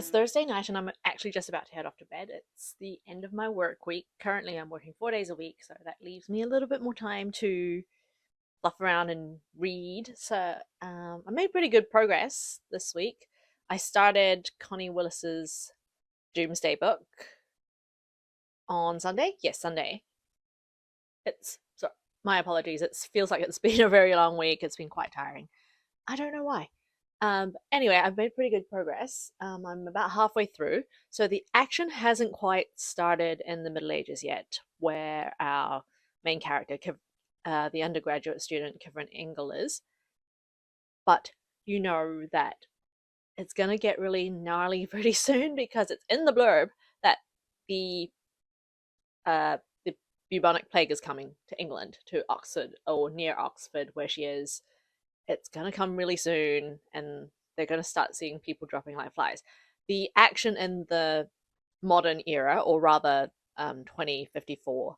It's Thursday night and I'm actually just about to head off to bed. It's the end of my work week. Currently, I'm working 4 days a week, so that leaves me a little bit more time to fluff around and read. So I made pretty good progress this week. I started Connie Willis's Doomsday Book on Sunday. Yes, Sunday. My apologies. It feels like it's been a very long week. It's been quite tiring. I don't know why. Anyway, I've made pretty good progress. I'm about halfway through, so the action hasn't quite started in the Middle Ages yet, where our main character, the undergraduate student Kivrin Engel, is. But you know that it's gonna get really gnarly pretty soon because it's in the blurb that the the bubonic plague is coming to England, to Oxford or near Oxford, where she is. It's going to come really soon and they're going to start seeing people dropping like flies. The action in the modern era, or rather 2054,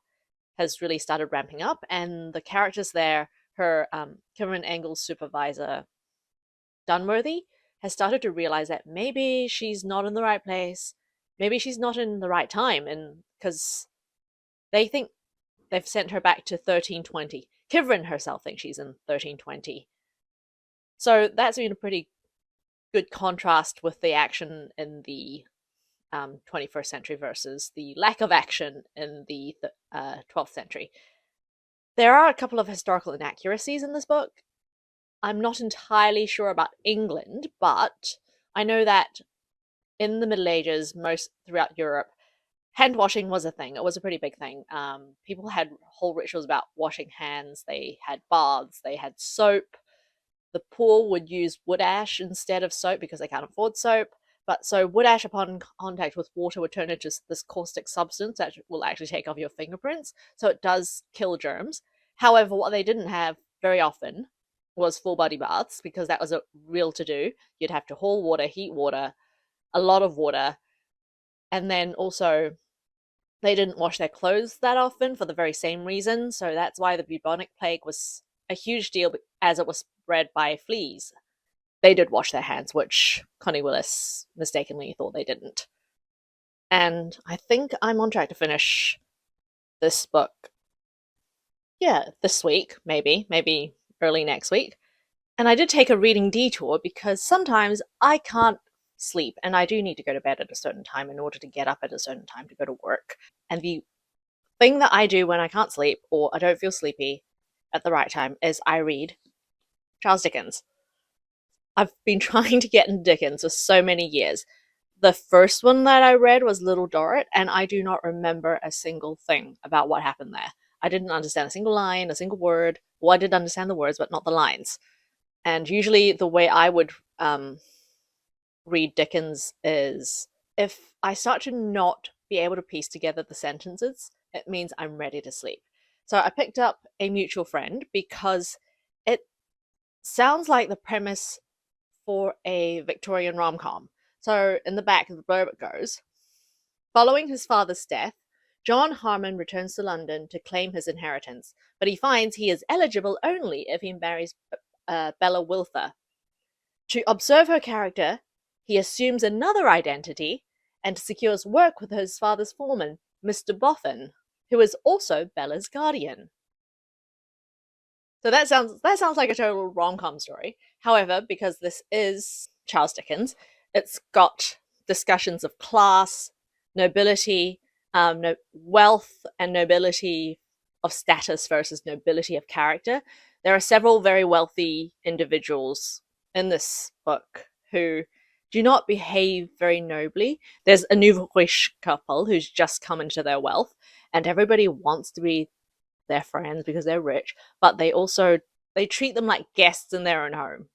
has really started ramping up, and the characters there, her Cameron Engel's supervisor Dunworthy, has started to realize that maybe she's not in the right place, maybe she's not in the right time, and because they think they've sent her back to 1320. Kivrin herself thinks she's in 1320. So that's been a pretty good contrast with the action in the 21st century versus the lack of action in the 12th century. There are a couple of historical inaccuracies in this book. I'm not entirely sure about England, but I know that in the Middle Ages, most throughout Europe, hand washing was a thing. It was a pretty big thing. People had whole rituals about washing hands. They had baths, they had soap. The poor would use wood ash instead of soap because they can't afford soap. But so wood ash upon contact with water would turn into this caustic substance that will actually take off your fingerprints. So it does kill germs. However, what they didn't have very often was full body baths, because that was a real to do. You'd have to haul water, heat water, a lot of water. And then also they didn't wash their clothes that often for the very same reason. So that's why the bubonic plague was a huge deal, as it was spread by fleas. They did wash their hands, which Connie Willis mistakenly thought they didn't. And I think I'm on track to finish this book. Yeah, this week, maybe early next week. And I did take a reading detour because sometimes I can't sleep and I do need to go to bed at a certain time in order to get up at a certain time to go to work. And the thing that I do when I can't sleep or I don't feel sleepy at the right time is I read Charles Dickens. I've been trying to get into Dickens for so many years. The first one that I read was Little Dorrit, and I do not remember a single thing about what happened there. I didn't understand a single line, a single word. Well, I did understand the words, but not the lines. And usually the way I would read Dickens is if I start to not be able to piece together the sentences, it means I'm ready to sleep. So I picked up A Mutual Friend because it sounds like the premise for a Victorian rom-com. So in the back of the blurb it goes, following his father's death, John Harmon returns to London to claim his inheritance, but he finds he is eligible only if he marries Bella Wilfer. To observe her character, he assumes another identity and secures work with his father's foreman, Mr. Boffin, who is also Bella's guardian. So that sounds like a total rom-com story. However, because this is Charles Dickens, it's got discussions of class, nobility, wealth, and nobility of status versus nobility of character. There are several very wealthy individuals in this book who do not behave very nobly. There's a nouveau riche couple who's just come into their wealth, and everybody wants to be their friends because they're rich, but they treat them like guests in their own home.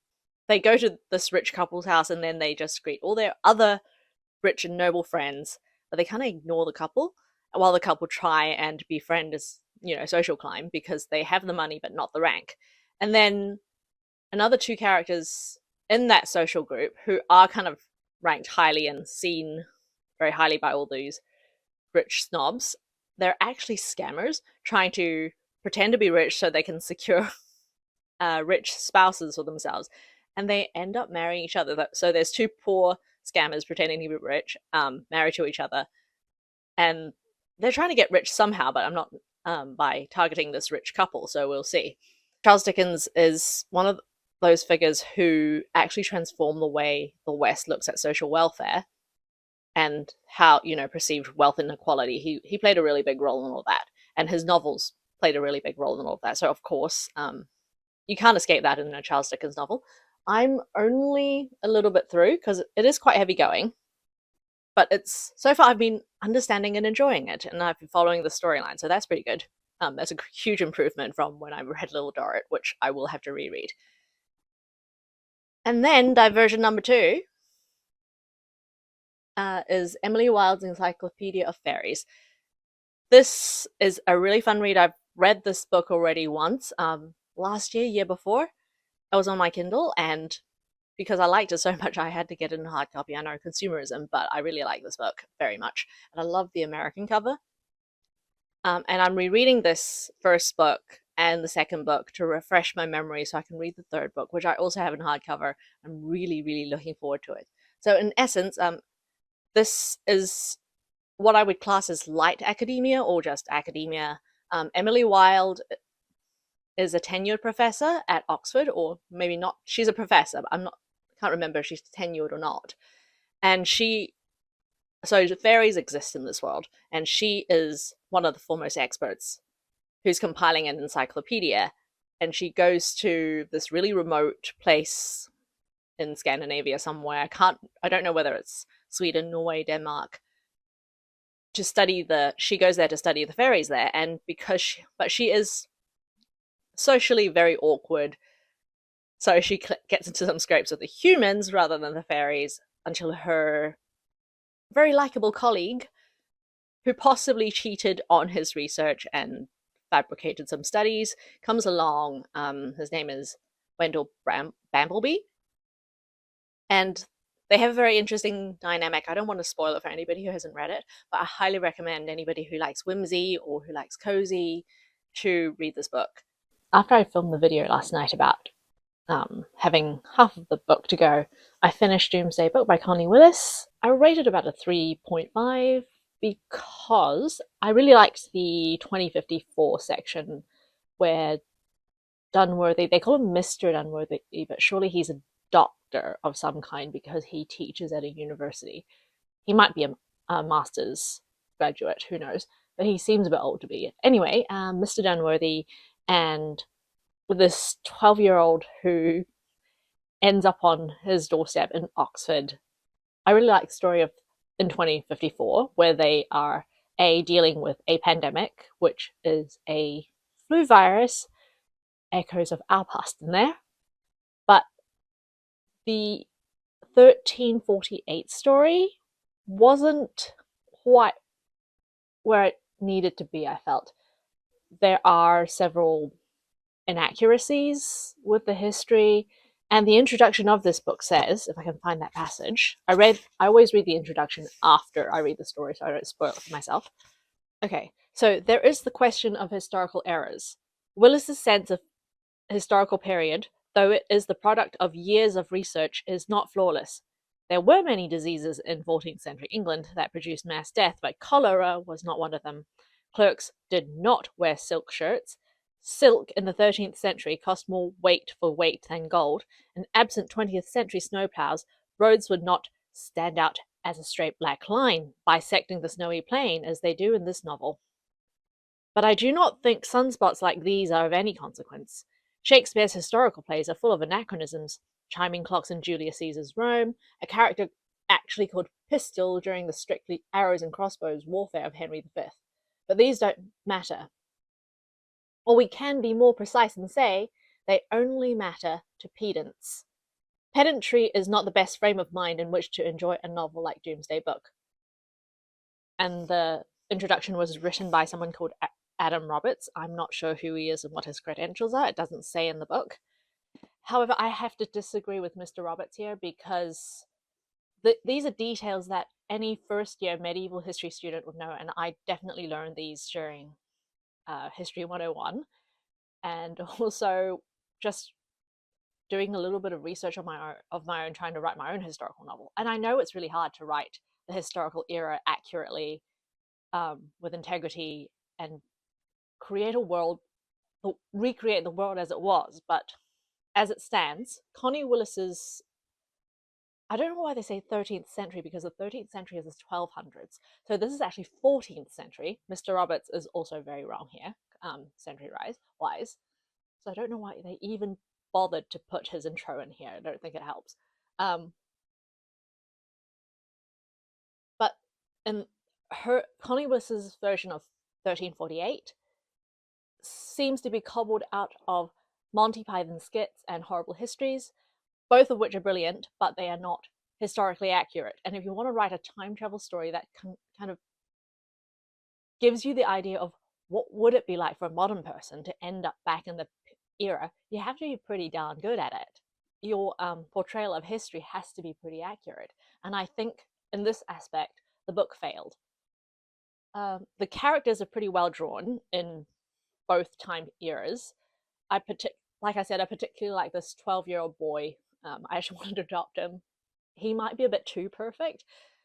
They go to this rich couple's house and then they just greet all their other rich and noble friends, but they kind of ignore the couple while the couple try and befriend as, social climb because they have the money but not the rank. And then another two characters in that social group who are kind of ranked highly and seen very highly by all these rich snobs, they're actually scammers trying to pretend to be rich so they can secure rich spouses for themselves. And they end up marrying each other. So there's two poor scammers pretending to be rich, married to each other, and they're trying to get rich somehow, but I'm not by targeting this rich couple, so we'll see. Charles Dickens is one of those figures who actually transform the way the West looks at social welfare and how, perceived wealth inequality. He played a really big role in all that, and his novels played a really big role in all of that. So of course, you can't escape that in a Charles Dickens novel. I'm only a little bit through because it is quite heavy going, but it's so far I've been understanding and enjoying it, and I've been following the storyline, so that's pretty good. That's a huge improvement from when I read Little Dorrit, which I will have to reread. And then diversion number 2 is Emily Wilde's Encyclopedia of Faeries. This is a really fun read. I've read this book already once, last year before. I was on my Kindle, and because I liked it so much, I had to get it in hard copy. I know consumerism, but I really like this book very much, and I love the American cover. And I'm rereading this first book and the second book to refresh my memory so I can read the third book, which I also have in hardcover. I'm really, really looking forward to it. So in essence, this is what I would class as light academia or just academia. Emily Wilde is a tenured professor at Oxford, or maybe not. She's a professor, but can't remember if she's tenured or not. And so fairies exist in this world, and she is one of the foremost experts who's compiling an encyclopedia. And she goes to this really remote place in Scandinavia somewhere. I don't know whether it's Sweden, Norway, Denmark, she goes there to study the fairies there. And but she is socially very awkward, so she gets into some scrapes with the humans rather than the fairies, until her very likable colleague, who possibly cheated on his research and fabricated some studies, comes along. His name is Wendell Bambleby, and they have a very interesting dynamic. I don't want to spoil it for anybody who hasn't read it, but I highly recommend anybody who likes whimsy or who likes cozy to read this book. After I filmed the video last night about having half of the book to go, I finished Doomsday Book by Connie Willis. I rated about a 3.5 because I really liked the 2054 section where Dunworthy, they call him Mr. Dunworthy, but surely he's a doctor of some kind because he teaches at a university. He might be a master's graduate, who knows, but he seems a bit old to be. Anyway, Mr. Dunworthy and with this 12-year-old who ends up on his doorstep in Oxford. I really like the story of in 2054, where they are dealing with a pandemic, which is a flu virus, echoes of our past in there. But the 1348 story wasn't quite where it needed to be, I felt. There are several inaccuracies with the history, and the introduction of this book says, if I can find that passage, I always read the introduction after I read the story so I don't spoil it for myself. Okay, so there is the question of historical errors. Willis's sense of historical period, though it is the product of years of research, is not flawless. There were many diseases in 14th century England that produced mass death, but cholera was not one of them. Clerks did not wear silk shirts. Silk in the 13th century cost more weight for weight than gold, and absent 20th century snowplows, roads would not stand out as a straight black line, bisecting the snowy plain as they do in this novel. But I do not think sunspots like these are of any consequence. Shakespeare's historical plays are full of anachronisms. Chiming clocks in Julius Caesar's Rome, a character actually called Pistol during the strictly arrows and crossbows warfare of Henry V. But these don't matter. Or we can be more precise and say they only matter to pedants. Pedantry is not the best frame of mind in which to enjoy a novel like Doomsday Book. And the introduction was written by someone called Adam Roberts. I'm not sure who he is and what his credentials are. It doesn't say in the book. However, I have to disagree with Mr. Roberts here because these are details that any first-year medieval history student would know, and I definitely learned these during History 101, and also just doing a little bit of research on my own, trying to write my own historical novel. And I know it's really hard to write the historical era accurately, with integrity, and create a world, recreate the world as it was. But as it stands, Connie Willis's, I don't know why they say 13th century, because the 13th century is the 1200s. So this is actually 14th century. Mr. Roberts is also very wrong here, century wise. So I don't know why they even bothered to put his intro in here. I don't think it helps. But in Connie Willis's version of 1348 seems to be cobbled out of Monty Python skits and horrible histories, both of which are brilliant, but they are not historically accurate. And if you want to write a time travel story that kind of gives you the idea of what would it be like for a modern person to end up back in the era, you have to be pretty darn good at it. Your portrayal of history has to be pretty accurate. And I think in this aspect, the book failed. The characters are pretty well drawn in both time eras. Like I said, I particularly like this 12-year-old boy. I actually wanted to adopt him. He might be a bit too perfect.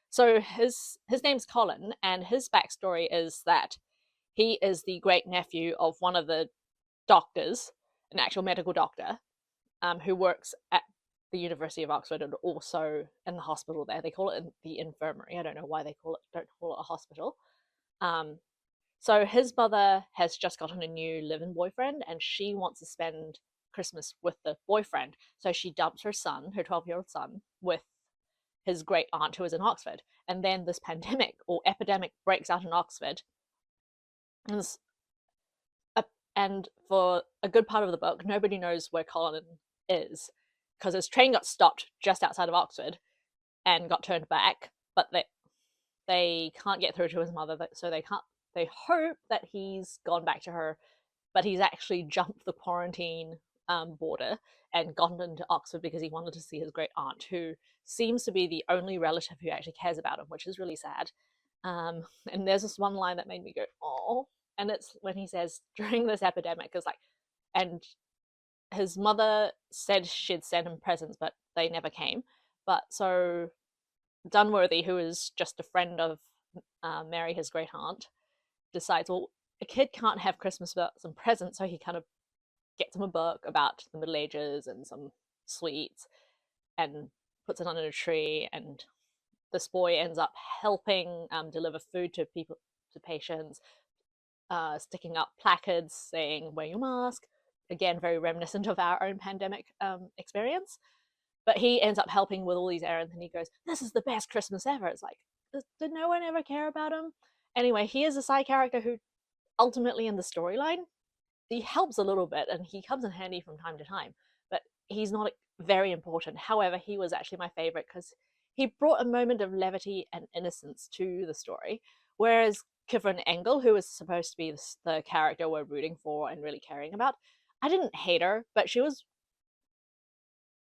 So his name's Colin, and his backstory is that he is the great nephew of one of the doctors, an actual medical doctor, who works at the University of Oxford and also in the hospital there. They call it the infirmary. I don't know why they don't call it a hospital. So his mother has just gotten a new live-in boyfriend, and she wants to spend Christmas with the boyfriend. So she dumps her son, her 12-year-old son, with his great aunt who is in Oxford. And then this pandemic or epidemic breaks out in Oxford. And for a good part of the book, nobody knows where Colin is, because his train got stopped just outside of Oxford and got turned back, but they can't get through to his mother, so they hope that he's gone back to her, but he's actually jumped the quarantine border and gone into Oxford because he wanted to see his great aunt, who seems to be the only relative who actually cares about him, which is really sad. And there's this one line that made me go, oh, and it's when he says, during this epidemic, is like, and his mother said she'd send him presents, but they never came. But so Dunworthy, who is just a friend of Mary, his great aunt, decides, well, a kid can't have Christmas without some presents, so he kind of gets him a book about the Middle Ages and some sweets and puts it under a tree. And this boy ends up helping deliver food to patients, sticking up placards saying, wear your mask. Again, very reminiscent of our own pandemic experience. But he ends up helping with all these errands, and he goes, this is the best Christmas ever. It's like, did no one ever care about him? Anyway, he is a side character who ultimately in the storyline, he helps a little bit and he comes in handy from time to time, but he's not very important. However, he was actually my favorite because he brought a moment of levity and innocence to the story, whereas Kivrin Engel, who was supposed to be the character we're rooting for and really caring about, I didn't hate her, but she was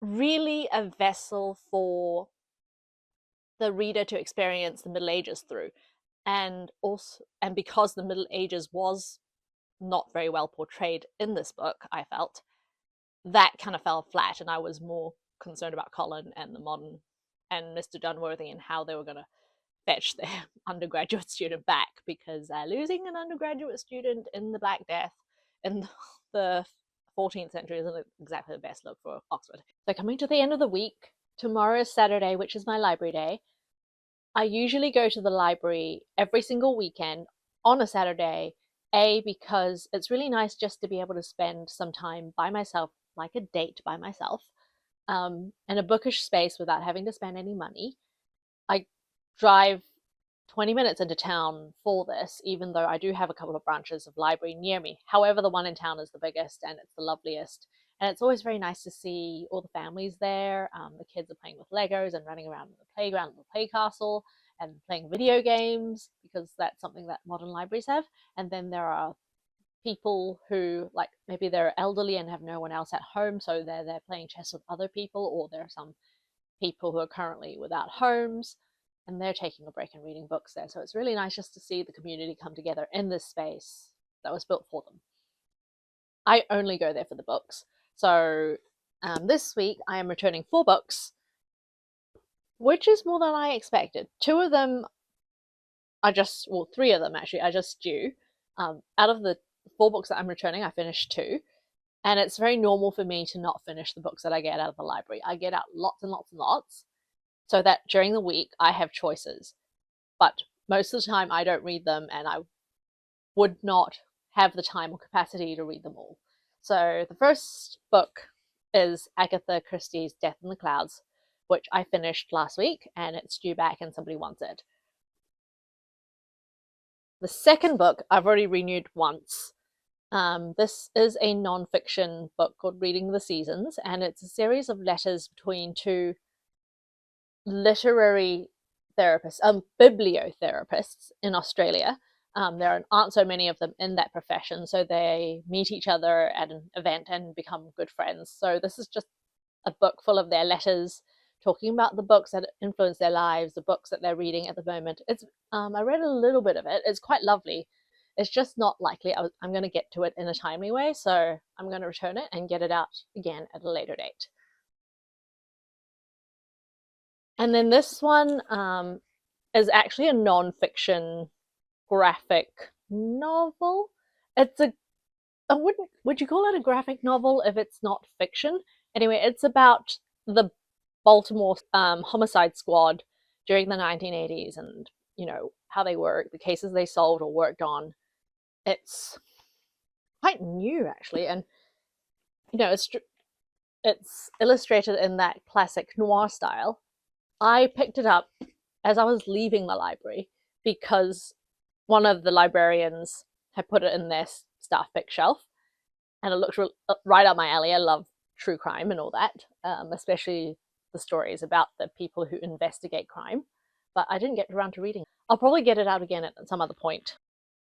really a vessel for the reader to experience the Middle Ages through. And because the Middle Ages was not very well portrayed in this book, I felt that kind of fell flat, and I was more concerned about Colin and the modern and Mr. Dunworthy and how they were going to fetch their undergraduate student back, because losing an undergraduate student in the Black Death in the 14th century isn't exactly the best look for Oxford. So coming to the end of the week, tomorrow is Saturday, which is my library day. I usually go to the library every single weekend on a Saturday, because it's really nice just to be able to spend some time by myself, like a date by myself, in a bookish space without having to spend any money. I drive 20 minutes into town for this, even though I do have a couple of branches of library near me. However, the one in town is the biggest and it's the loveliest. And it's always very nice to see all the families there. The kids are playing with Legos and running around in the playground and the play castle and playing video games, because that's something that modern libraries have. And then there are people who, like, maybe they're elderly and have no one else at home, so they're there playing chess with other people, or there are some people who are currently without homes and they're taking a break and reading books there. So it's really nice just to see the community come together in this space that was built for them. I only go there for the books. So This week I am returning 4 books, which is more than I expected. 2 of them are just, well, 3 of them actually are just due. Out of the 4 books that I'm returning, I finished 2. And it's very normal for me to not finish the books that I get out of the library. I get out lots and lots and lots, so that during the week I have choices. But most of the time I don't read them, and I would not have the time or capacity to read them all. So the first book is Agatha Christie's Death in the Clouds, which I finished last week, and it's due back and somebody wants it. The second book I've already renewed once. This is a non-fiction book called Reading the Seasons, and it's a series of letters between 2 literary therapists, bibliotherapists in Australia. There aren't so many of them in that profession, so they meet each other at an event and become good friends. So this is just a book full of their letters, talking about the books that influence their lives, the books that they're reading at the moment. I read a little bit of it. It's quite lovely. It's just not likely I'm going to get to it in a timely way, so I'm going to return it and get it out again at a later date. And then this one is actually a non-fiction graphic novel. It's would you call it a graphic novel if it's not fiction? Anyway, it's about the Baltimore homicide squad during the 1980s, and how they work, the cases they solved or worked on. It's quite new actually, and it's illustrated in that classic noir style. I picked it up as I was leaving the library because one of the librarians had put it in their staff pick shelf, and it looked right up my alley. I love true crime and all that, especially the stories about the people who investigate crime, but I didn't get around to reading it. I'll probably get it out again at some other point.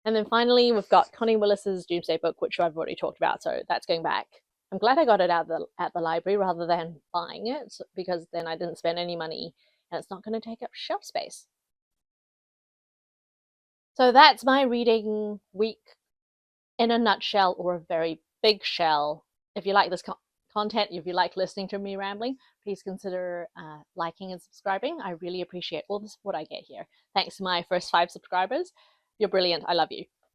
And then finally, we've got Connie Willis's Doomsday Book, which I've already talked about, so that's going back. I'm glad I got it at the library rather than buying it, because then I didn't spend any money and it's not going to take up shelf space. So that's my reading week in a nutshell, or a very big shell. If you like this content, if you like listening to me rambling, please consider liking and subscribing. I really appreciate all the support I get here. Thanks to my first 5 subscribers. You're brilliant. I love you.